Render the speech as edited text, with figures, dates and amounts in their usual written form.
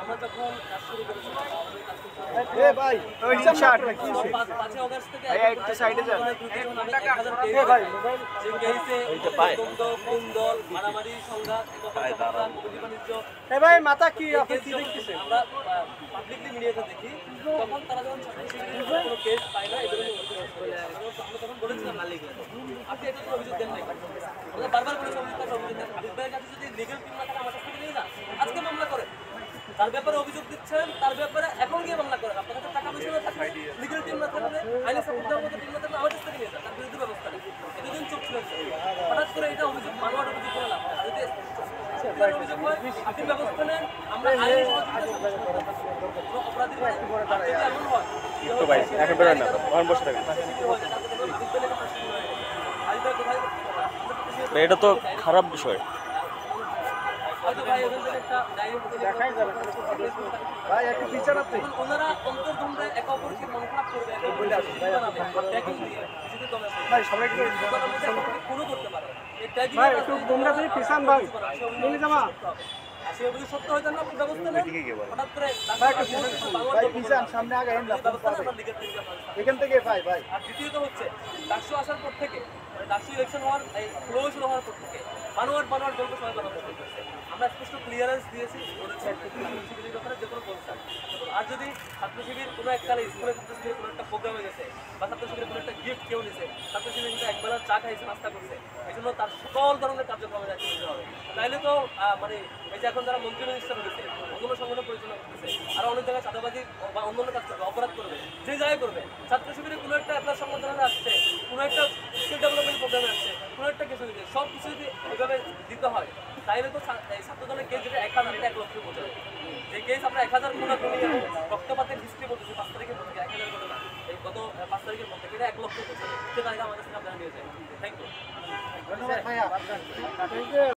আমরা যখন কাজ শুরু করেছিলাম এ ভাই ওই শার্ট কি 5 আগস্ট থেকে ভাই একটু সাইডে যান এ ভাই মোবাইল যে কেসে কোন দল মারামারি সংঘাত কমিটি বাণিজ্য এ ভাই মাথা কি আপনি কি দেখতেছেন আমরা পাবলিকলি মিডিয়াতে দেখি তখন তারা যখন কোনো কেস পায় না এদের আমরা তখন বলেছিলাম মালিক আপনি এটা অভিযোগ দেন নাই আমরা বারবার বলেছি অভিযোগ দেন হাবিব ভাইয়ের কাছে যদি লিগ্যাল টিম না থাকে আমার কাছে নেই না আজকে মামলা করে তার ব্যাপারে অভিযোগ দিচ্ছেন তার ব্যাপারে এখন গিয়ে মামলা করেন আপনার কাছে টাকা পয়সা না থাকলে লিগ্যাল টিম না থাকলে আইনে সাপোর্ট দেওয়ার মতো টিম না থাকলে আমার কাছ থেকে নিয়ে যান তার বিরুদ্ধে ব্যবস্থা নেই এতদিন চুপ ছিলেন হঠাৎ করে এটা অভিযোগ মানবার অভিযোগ করে লাভ যদি অভিযোগ হয় আপনি ব্যবস্থা নেন আমরা আইনি সহযোগিতা অপরাধীর এমন হয় একটু ভাই এখন বেরোন না ওখানে বসে থাকেন এটা তো খারাপ বিষয় দেখাই যাবে ভাই একটু বিচার আপনি ওনারা অন্তর্দ্বন্দ্বে একে অপরকে মন খারাপ করবে ভাই সবাইকে কোনো করতে পারে ভাই একটু তোমরা যদি পিছান ভাই মিলে জামা সে অভিযোগ সত্য হয়তো না আপনি ব্যবস্থা নেন হঠাৎ করে ভাই পিছান সামনে আগে এখান থেকে ভাই ভাই আর দ্বিতীয়ত হচ্ছে ডাকসু আসার পর থেকে ডাকসু ইলেকশন হওয়ার এই ফ্লো শুরু হওয়ার পর থেকে বানোয়ার গল্প সবাই ব্যবহার করতেছে আমরা স্পষ্ট ক্লিয়ারেন্স দিয়েছি বলেছি শিবিরের ব্যাপারে যে কোনো প্রস্তাব আর যদি ছাত্র শিবির কোনো এককালে স্কুলে ছাত্র শিবিরের কোনো একটা প্রোগ্রামে গেছে বা ছাত্র শিবিরের কোনো একটা গিফট কেউ নিছে ছাত্র শিবির কিন্তু একবেলা চা খাইছে নাস্তা করছে এই জন্য তার সকল ধরনের কার্যক্রমে যাচ্ছে নিতে হবে তাইলে তো মানে এই যে এখন যারা মন্ত্রী মিনিস্টার হয়েছে অন্য সংগঠন পরিচালনা করতেছে আর অনেক জায়গায় চাঁদাবাজি বা অন্যান্য কাজ করবে অপরাধ করবে যে জায়গায় করবে ছাত্র শিবিরে কোনো একটা আপনার সংগঠনে আসছে কোনো একটা স্কিল ডেভেলপমেন্ট প্রোগ্রামে আসছে কোনো একটা কিছু দিতে সব কিছু যদি এভাবে দিতে হয় তাইলে তো ছাত্রদলের কেস যেটা 1000 1 লক্ষ বোঝায় যে কেস আমরা 1000 গুণা করি এবং রক্তপাতের হিস্ট্রি বলতেছি 5 তারিখের মধ্যে 1000 ঘটনা এই গত 5 তারিখের মধ্যে এটা 1 লক্ষ বোঝায় সে তারিখে আমাদের সাথে আপনারা নিয়ে যায় থ্যাংক ইউ ধন্যবাদ ভাইয়া